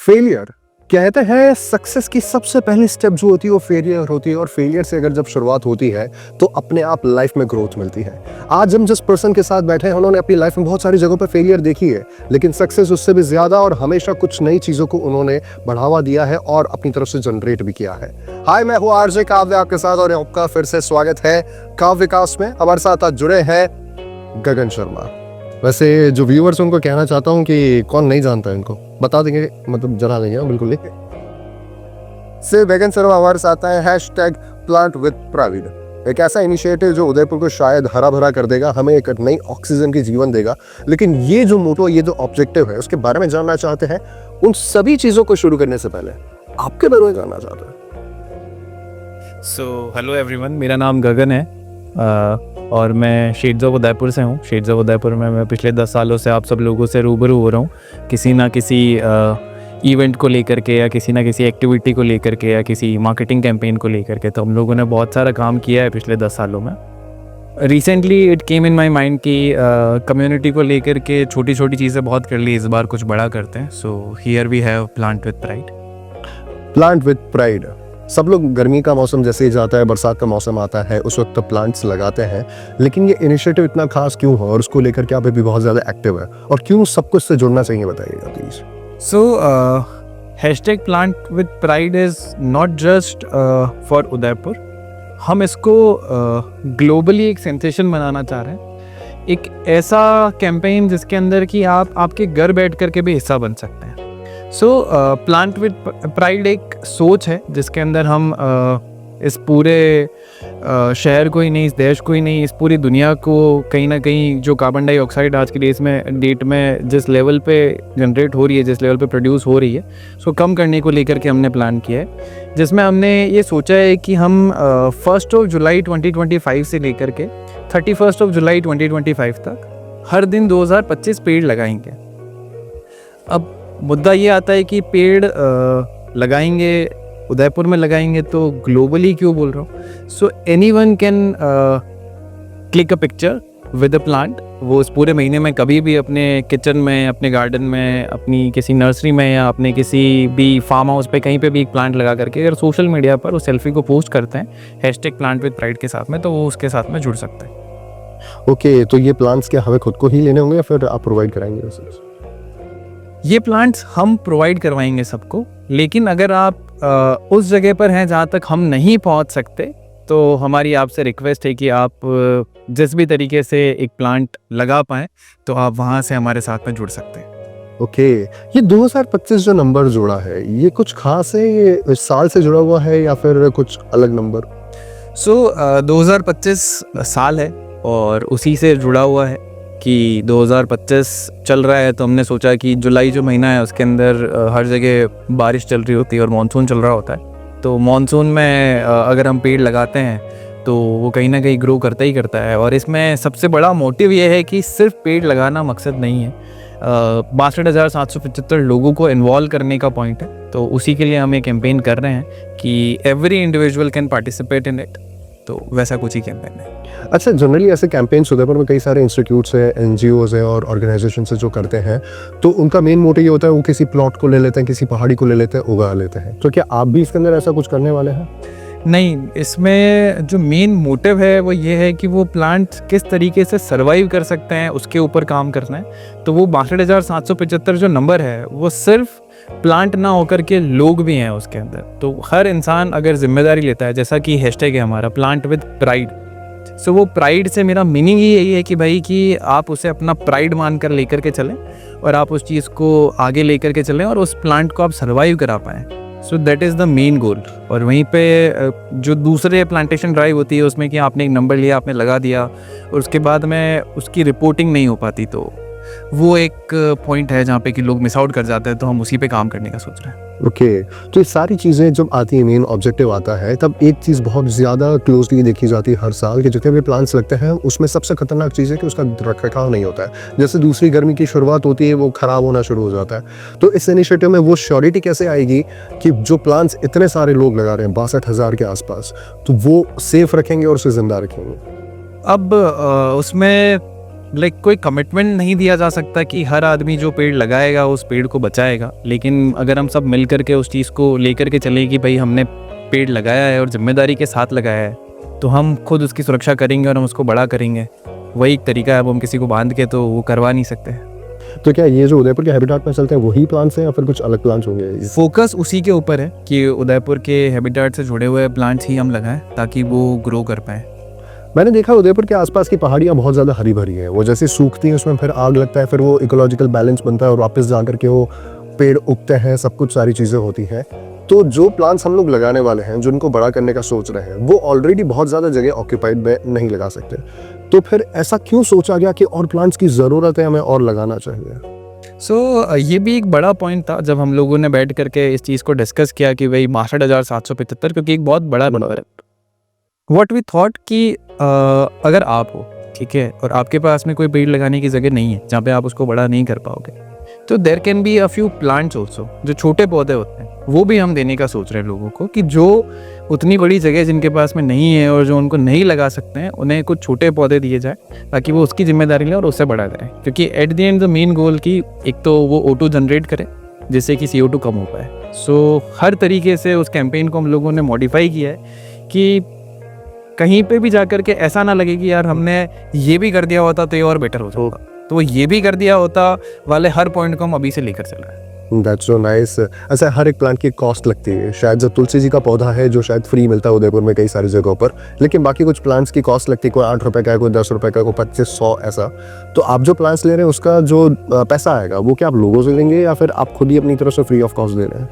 Failure कहते हैं success की सबसे पहली स्टेप जो होती है वो फेलियर होती है, और फेलियर से अगर जब शुरुआत होती है तो अपने आप लाइफ में ग्रोथ मिलती है। आज हम जिस पर्सन के साथ बैठे हैं उन्होंने अपनी लाइफ में बहुत सारी जगहों पर फेलियर देखी है, लेकिन सक्सेस उससे भी ज्यादा और हमेशा कुछ नई चीजों को उन्होंने बढ़ावा दिया है और अपनी तरफ से जनरेट भी किया है। हाय, मैं हूँ आरजे काव्य आपके साथ और आपका फिर से स्वागत है काव्य विकास में। हमारे साथ आज जुड़े हैं गगन शर्मा। वैसे जो व्यूअर्स उनको कहना चाहता हूँ कि कौन नहीं जानता है इनको बता देंगे, मतलब जना देंगे बिल्कुल ही। से गगन शर्मा हमारे साथ है हैशटैग प्लांट विद प्राइड, एक ऐसा इनिशिएटिव जो उदयपुर को शायद हरा भरा कर देगा, हमें एक नई ऑक्सीजन की जीवन देगा। लेकिन ये जो मोटो, ये जो ऑब्जेक्टिव है उसके बारे में जानना चाहते हैं। उन सभी चीजों को शुरू करने से पहले आपके बारे में जानना चाहते हैं। सो हेलो एवरीवन, मेरा नाम गगन है और मैं शेड्स ऑफ उदयपुर से हूँ। शेड्स ऑफ उदयपुर में मैं पिछले 10 सालों से आप सब लोगों से रूबरू हो रहा हूँ, किसी ना किसी इवेंट को लेकर के या किसी ना किसी एक्टिविटी को लेकर के या किसी मार्केटिंग कैंपेन को लेकर के। तो हम लोगों ने बहुत सारा काम किया है पिछले 10 सालों में। Recently it came in my mind कि कम्युनिटी को लेकर के छोटी छोटी चीज़ें बहुत कर ली, इस बार कुछ बड़ा करते हैं। So here we have plant with pride. Plant with pride, सब लोग गर्मी का मौसम जैसे ही जाता है, बरसात का मौसम आता है, उस वक्त प्लांट्स लगाते हैं। लेकिन ये इनिशिएटिव इतना खास क्यों है और उसको लेकर के आप अभी बहुत ज़्यादा एक्टिव है, और क्यों सबको इससे जुड़ना चाहिए, बताइएगा please. So hashtag plant with pride is not just for Udaipur. हम इसको ग्लोबली एक सेंसेशन बनाना चाह रहे हैं, एक ऐसा कैंपेन जिसके अंदर कि आप आपके घर बैठ कर के भी हिस्सा बन सकते हैं। सो प्लांट विद प्राइड एक सोच है जिसके अंदर हम इस पूरे शहर को ही नहीं, इस देश को ही नहीं, इस पूरी दुनिया को कहीं ना कहीं जो कार्बन डाइऑक्साइड आज की डेट में जिस लेवल पे जनरेट हो रही है, जिस लेवल पे प्रोड्यूस हो रही है, सो कम करने को लेकर के हमने प्लान किया है। जिसमें हमने ये सोचा है कि हम 1 जुलाई 2025 से लेकर के 31 जुलाई 2025 तक हर दिन 2025 पेड़ लगाएंगे। अब मुद्दा ये आता है कि पेड़ लगाएंगे, उदयपुर में लगाएंगे तो ग्लोबली क्यों बोल रहा हूँ। So anyone can click a picture with a plant. वो उस पूरे महीने में कभी भी अपने किचन में, अपने गार्डन में, अपनी किसी नर्सरी में या अपने किसी भी फार्म हाउस पे कहीं पे भी एक प्लांट लगा करके अगर सोशल मीडिया पर उस सेल्फी को पोस्ट करते हैं हैशटैग प्लांट विद प्राइड के साथ में, तो वो उसके साथ में जुड़ सकते हैं। ओके, तो ये प्लांट्स क्या हमें खुद को ही लेने होंगे या फिर आप प्रोवाइड कराएंगे? ये प्लांट्स हम प्रोवाइड करवाएंगे सबको, लेकिन अगर आप उस जगह पर हैं जहाँ तक हम नहीं पहुँच सकते तो हमारी आपसे रिक्वेस्ट है कि आप जिस भी तरीके से एक प्लांट लगा पाएँ तो आप वहाँ से हमारे साथ में जुड़ सकते हैं। ओके, ये 2025 जो नंबर जुड़ा है ये कुछ खास है, ये इस साल से जुड़ा हुआ है या फिर कुछ अलग नंबर? सो 2025 साल है और उसी से जुड़ा हुआ है कि 2025 चल रहा है, तो हमने सोचा कि जुलाई जो महीना है उसके अंदर हर जगह बारिश चल रही होती है और मानसून चल रहा होता है। तो मानसून में अगर हम पेड़ लगाते हैं तो वो कहीं ना कहीं ग्रो करता ही करता है। और इसमें सबसे बड़ा मोटिव ये है कि सिर्फ पेड़ लगाना मकसद नहीं है, 62,775 लोगों को इन्वॉल्व करने का पॉइंट है। तो उसी के लिए हम ये कैंपेन कर रहे हैं कि every individual can participate in it. तो वैसा कुछ ही कैंपेन है। अच्छा, जनरली ऐसे कैंपेन्स उदयपुर में कई सारे इंस्टीट्यूट्स हैं, एनजीओज हैं और ऑर्गेनाइजेशन से जो करते हैं, तो उनका मेन मोटिव ये होता है वो किसी प्लॉट को ले लेते हैं, किसी पहाड़ी को ले लेते हैं, उगा लेते हैं। तो क्या आप भी इसके अंदर ऐसा कुछ करने वाले हैं? नहीं, इसमें जो मेन मोटिव है वो ये है कि वो प्लांट किस तरीके से सर्वाइव कर सकते हैं उसके ऊपर काम करना है। तो वो 62,775 जो नंबर है वो सिर्फ प्लांट ना होकर के लोग भी हैं उसके अंदर। तो हर इंसान अगर जिम्मेदारी लेता है, जैसा कि हैशटैग है हमारा प्लांट विद प्राइड, सो वो प्राइड से मेरा मीनिंग ही यही है कि भाई कि आप उसे अपना प्राइड मान कर लेकर के चलें और आप उस चीज़ को आगे लेकर के चलें और उस प्लांट को आप सर्वाइव करा पाएँ। So that is the main goal. और वहीं पे जो दूसरे प्लांटेशन ड्राइव होती है उसमें कि आपने एक नंबर लिया, आपने लगा दिया और उसके बाद में उसकी रिपोर्टिंग नहीं हो पाती, तो वो एक पॉइंट है जहाँ पे कि लोग मिस आउट कर जाते हैं। तो हम उसी पे काम करने का सोच रहे हैं। ओके, तो ये सारी चीज़ें जब आती हैं, मेन ऑब्जेक्टिव आता है, तब एक चीज़ बहुत ज़्यादा क्लोजली देखी जाती है हर साल कि जितने भी प्लांट्स लगते हैं उसमें सबसे खतरनाक चीज़ है कि उसका रखरखाव नहीं होता है। जैसे दूसरी गर्मी की शुरुआत होती है वो ख़राब होना शुरू हो जाता है। तो इस इनिशिएटिव में वो श्योरिटी कैसे आएगी कि जो प्लांट्स इतने सारे लोग लगा रहे हैं 62,000 के आसपास, तो वो सेफ रखेंगे और उसे ज़िंदा रखेंगे? अब उसमें लाइक कोई कमिटमेंट नहीं दिया जा सकता कि हर आदमी जो पेड़ लगाएगा उस पेड़ को बचाएगा, लेकिन अगर हम सब मिल करके उस चीज़ को लेकर के चले कि भाई हमने पेड़ लगाया है और जिम्मेदारी के साथ लगाया है, तो हम खुद उसकी सुरक्षा करेंगे और हम उसको बड़ा करेंगे। वही एक तरीका है। अब हम किसी को बांध के तो वो करवा नहीं सकते। तो क्या ये जो उदयपुर के हैबिटेट में चलते हैं वही प्लांट्स हैं या फिर कुछ अलग प्लांट्स होंगे? फोकस उसी के ऊपर है कि उदयपुर के हैबिटेट से जुड़े हुए प्लांट्स ही हम लगाएं ताकि वो ग्रो कर पाएँ। मैंने देखा उदयपुर के आसपास की पहाड़ियाँ बहुत ज़्यादा हरी भरी हैं, वो जैसे सूखती हैं उसमें फिर आग लगता है, फिर वो इकोलॉजिकल बैलेंस बनता है और वापस जा करके वो पेड़ उगते हैं, सब कुछ सारी चीज़ें होती हैं। तो जो प्लांट्स हम लोग लगाने वाले हैं, जो उनको बड़ा करने का सोच रहे हैं, वो ऑलरेडी बहुत ज़्यादा जगह ऑक्यूपाइड में नहीं लगा सकते। तो फिर ऐसा क्यों सोचा गया कि और प्लांट्स की ज़रूरत है, हमें और लगाना चाहिए? ये भी एक बड़ा पॉइंट था जब हम लोगों ने बैठ करके इस चीज़ को डिस्कस किया कि भाई 62,775, क्योंकि एक बहुत बड़ा नंबर है। व्हाट वी थॉट कि अगर आप हो, ठीक है, और आपके पास में कोई पेड़ लगाने की जगह नहीं है जहाँ पे आप उसको बड़ा नहीं कर पाओगे, तो there can be a few plants also, जो छोटे पौधे होते हैं, वो भी हम देने का सोच रहे हैं लोगों को, कि जो उतनी बड़ी जगह जिनके पास में नहीं है और जो उनको नहीं लगा सकते हैं, उन्हें कुछ छोटे पौधे दिए जाए ताकि वो उसकी जिम्मेदारी लें और उससे बढ़ा जाए। क्योंकि at the end the main goal कि एक तो वो O2 जनरेट करे जिससे कि CO2 कम हो पाए। सो हर तरीके से उस कैंपेन को हम लोगों ने मॉडिफाई किया है कि कहीं पे भी जाकर के ऐसा ना लगे कि यार हमने ये भी कर दिया होता तो ये और बेटर हो जाता, तो वो ये भी कर दिया होता वाले हर पॉइंट को हम अभी से लेकर चल रहे हैं। That's so nice. ऐसा हर एक प्लांट की कॉस्ट लगती है, शायद जो तुलसी जी का पौधा है जो शायद फ्री मिलता है उदयपुर में कई सारी जगहों पर, लेकिन बाकी कुछ प्लांट्स की कॉस्ट लगती है, कोई 8 रुपए का है, कोई 10 रुपए का, कोई 25, 100 ऐसा। तो आप जो प्लांट्स ले रहे हैं उसका जो पैसा आएगा वो क्या आप लोगों से लेंगे या फिर आप खुद ही अपनी तरफ से फ्री ऑफ कॉस्ट दे रहे हैं?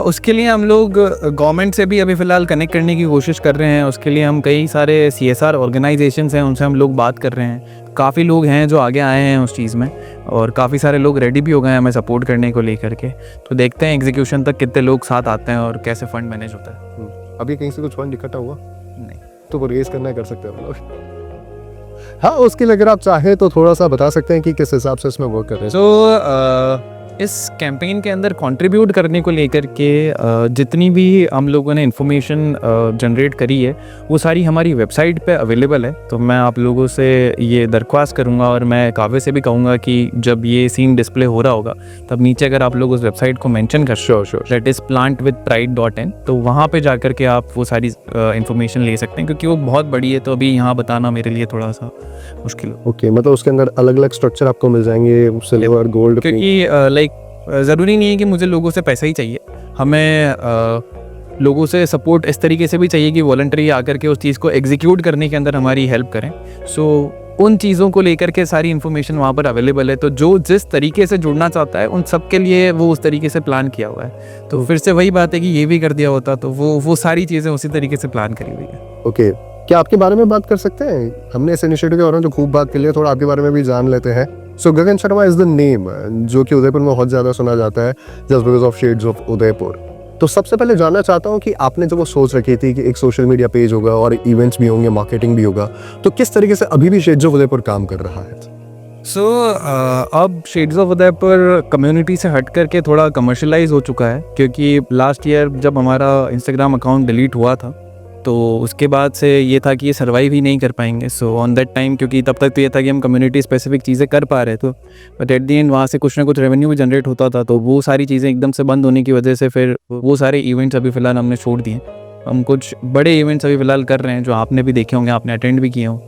उसके लिए हम लोग गवर्नमेंट से भी अभी फ़िलहाल कनेक्ट करने की कोशिश कर रहे हैं। उसके लिए हम कई सारे CSR ऑर्गेनाइजेशंस हैं, उनसे हम लोग बात कर रहे हैं। काफ़ी लोग हैं जो आगे आए हैं उस चीज़ में, और काफ़ी सारे लोग रेडी भी हो गए हैं हमें सपोर्ट करने को लेकर के। तो देखते हैं एग्जीक्यूशन तक कितने लोग साथ आते हैं और कैसे फंड मैनेज होता है। अभी कहीं से कुछ फंड इकट्ठा हुआ नहीं, तो वो रेस करना कर सकते हैं हम लोग। हाँ, उसके लिए अगर आप चाहें तो थोड़ा सा बता सकते हैं कि किस हिसाब से इसमें वर्क कर रहे हैं। सो इस कैंपेन के अंदर कंट्रीब्यूट करने को लेकर के जितनी भी हम लोगों ने इन्फॉर्मेशन जनरेट करी है वो सारी हमारी वेबसाइट पे अवेलेबल है। तो मैं आप लोगों से ये दरख्वास्त करूँगा और मैं काव्य से भी कहूँगा कि जब ये सीन डिस्प्ले हो रहा होगा तब नीचे अगर आप लोग उस वेबसाइट को मेंशन कर दैट इज़ plantwithpride.in, तो वहाँ पे जाकर के आप वो सारी इन्फॉर्मेशन ले सकते हैं, क्योंकि वो बहुत बड़ी है तो अभी यहाँ बताना मेरे लिए थोड़ा सा मुश्किल हो। ओके, मतलब उसके अंदर अलग अलग स्ट्रक्चर आपको मिल जाएंगे, सिल्वर, गोल्ड, क्योंकि ज़रूरी नहीं है कि मुझे लोगों से पैसा ही चाहिए, हमें लोगों से सपोर्ट इस तरीके से भी चाहिए कि वॉलंटरी आकर के उस चीज़ को एग्जीक्यूट करने के अंदर हमारी हेल्प करें। सो उन चीज़ों को लेकर के सारी इन्फॉर्मेशन वहाँ पर अवेलेबल है, तो जो जिस तरीके से जुड़ना चाहता है उन सब के लिए वो उस तरीके से प्लान किया हुआ है। तो फिर से वही बात है कि ये भी कर दिया होता तो वो सारी चीज़ें उसी तरीके से प्लान करी हुई है। ओके, क्या आपके बारे में बात कर सकते हैं? हमने इस इनिशिएटिव के बारे में जो खूब बात कर लिया, थोड़ा आपके बारे में भी जान लेते हैं। सो गगन शर्मा इज द नेम जो कि उदयपुर में बहुत ज़्यादा सुना जाता है just because of shades of Udaipur. तो सबसे पहले जानना चाहता हूँ कि आपने जब वो सोच रखी थी कि एक सोशल मीडिया पेज होगा और इवेंट्स भी होंगे, मार्केटिंग भी होगा, तो किस तरीके से अभी भी शेड्स ऑफ उदयपुर काम कर रहा है? अब शेड्स ऑफ उदयपुर कम्युनिटी से हट करके थोड़ा कमर्शलाइज हो चुका है, क्योंकि लास्ट ईयर जब हमारा इंस्टाग्राम अकाउंट डिलीट हुआ था तो उसके बाद से ये था कि ये सर्वाइव ही नहीं कर पाएंगे। सो ऑन दैट टाइम, क्योंकि तब तक तो ये था कि हम कम्युनिटी स्पेसिफिक चीज़ें कर पा रहे थे, बट एट दी एंड वहाँ से कुछ ना कुछ रेवेन्यू भी जनरेट होता था, तो वो सारी चीज़ें एकदम से बंद होने की वजह से फिर वो सारे इवेंट्स अभी फ़िलहाल हमने छोड़ दिए। हम कुछ बड़े इवेंट्स अभी फ़िलहाल कर रहे हैं जो आपने भी देखे होंगे, आपने अटेंड भी किए हों,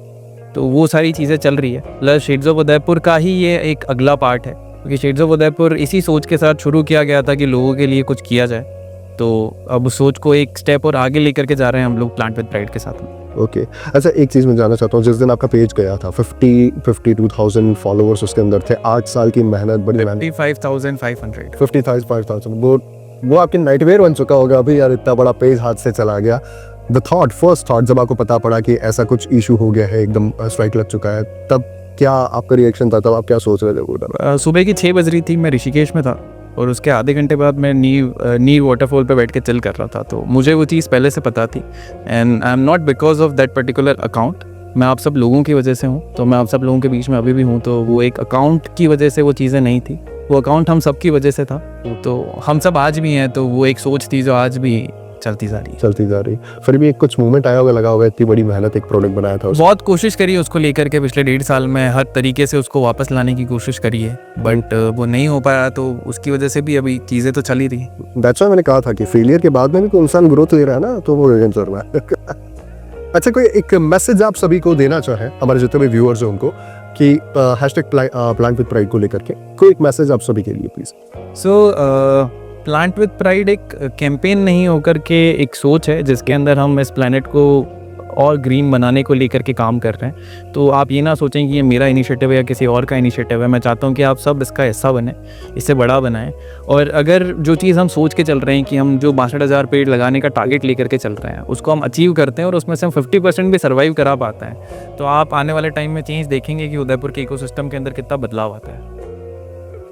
तो वो सारी चीज़ें चल रही है। प्लस शेड्स ऑफ उदयपुर का ही ये एक अगला पार्ट है, क्योंकि शेड्स ऑफ उदयपुर इसी सोच के साथ शुरू किया गया था कि लोगों के लिए कुछ किया जाए। तो अब उस सोच को एक स्टेप और आगे लेकर के जा रहे हैं हम लोग प्लांट विद प्राइड के साथ में। ओके, अच्छा एक चीज़ मैं जानना चाहता हूँ, जिस दिन आपका पेज गया था 52,000 फॉलोअर्स उसके अंदर थे, 8 साल की मेहनत, बड़ी मेहनत, 55,500 55,000, वो आपकी नाइटमेयर बन चुका होगा अभी यार, इतना बड़ा पेज हाथ से चला गया। द थॉट, फर्स्ट थॉट जब आपको पता पड़ा कि ऐसा कुछ इशू हो गया है, एकदम स्ट्राइक लग चुका है, तब क्या आपका रिएक्शन था? तब आप क्या सोच रहे थे? सुबह की 6 बज रही थी, मैं ऋषिकेश में था और उसके आधे घंटे बाद मैं नीर वाटरफॉल पे बैठ के चिल कर रहा था। तो मुझे वो चीज़ पहले से पता थी, and I am not because of that particular account, मैं आप सब लोगों की वजह से हूँ, तो मैं आप सब लोगों के बीच में अभी भी हूँ। तो वो एक अकाउंट की वजह से वो चीज़ें नहीं थी, वो अकाउंट हम सब की वजह से था, तो हम सब आज भी हैं। तो वो एक सोच थी जो आज भी चलती जा रही है। चलती जा रही। फिर भी एक कुछ मूवमेंट आया होगा, लगा होगा इतनी बड़ी मेहनत, एक प्रोडक्ट बनाया था उसको। बहुत कोशिश करी उसको लेकर के पिछले 1.5 साल में, हर तरीके से उसको वापस लाने की कोशिश करी है, बट वो नहीं हो पाया, तो उसकी वजह से भी अभी चीज़ें तो चल ही रही। दैट्स व्हाई मैंने कहा था कि फेलियर के बाद में भी कोई इंसान ग्रोथ ले रहा है ना, तो वो रिजल्ट जरूर है। अच्छा, कोई एक मैसेज आप सभी को देना चाहें, हमारे जितने भी व्यूअर्स हैं उनको, कि हैशटैग प्लांट विद प्राइड को लेकर के कोई एक मैसेज आप सभी के लिए please. So plant with pride एक कैंपेन नहीं होकर के एक सोच है जिसके अंदर हम इस प्लानट को और ग्रीन बनाने को लेकर के काम कर रहे हैं। तो आप ये ना सोचें कि ये मेरा इनिशिएटिव है या किसी और का इनिशिएटिव है। मैं चाहता हूँ कि आप सब इसका हिस्सा बने, इसे बड़ा बनाएं। और अगर जो चीज़ हम सोच के चल रहे हैं कि हम जो 62,000 पेड़ लगाने का टारगेट लेकर के चल रहे हैं उसको हम अचीव करते हैं और उसमें से हम 50% भी सर्वाइव करा पाते हैं, तो आप आने वाले टाइम में चेंज देखेंगे कि उदयपुर के इकोसिस्टम के अंदर कितना बदलाव आता है।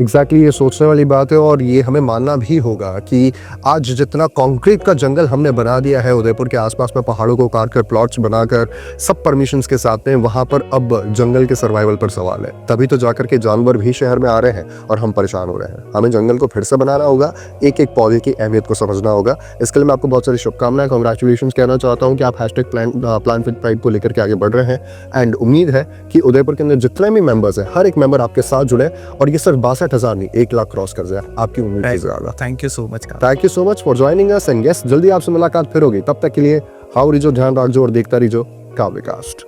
एग्जैक्टली ये सोचने वाली बात है, और ये हमें मानना भी होगा कि आज जितना कंक्रीट का जंगल हमने बना दिया है उदयपुर के आसपास में, पहाड़ों को काट कर प्लॉट्स बनाकर सब परमिशंस के साथ में, वहाँ पर अब जंगल के सर्वाइवल पर सवाल है। तभी तो जाकर के जानवर भी शहर में आ रहे हैं और हम परेशान हो रहे हैं। हमें जंगल को फिर से बनाना होगा, एक एक पौधे की अहमियत को समझना होगा। इसके लिए मैं आपको बहुत सारी शुभकामनाएं, कांग्रेचुलेशन कहना चाहता हूँ कि आप हैशटैग प्लांट विद प्राइड को लेकर के आगे बढ़ रहे हैं। एंड उम्मीद है कि उदयपुर के अंदर जितने भी मेंबर्स हैं, हर एक मेंबर आपके साथ जुड़े और ये सिर्फ 62,000 नहीं 1 लाख क्रॉस कर जाए। आपकी उम्मीद की ज्यादा। Thank you so much. Thank you so much for joining us and yes, जल्दी आपसे मुलाकात फिर होगी। तब तक के लिए हाउ रिजो, ध्यान रखो और देखता रहिजो काव्यकास्ट।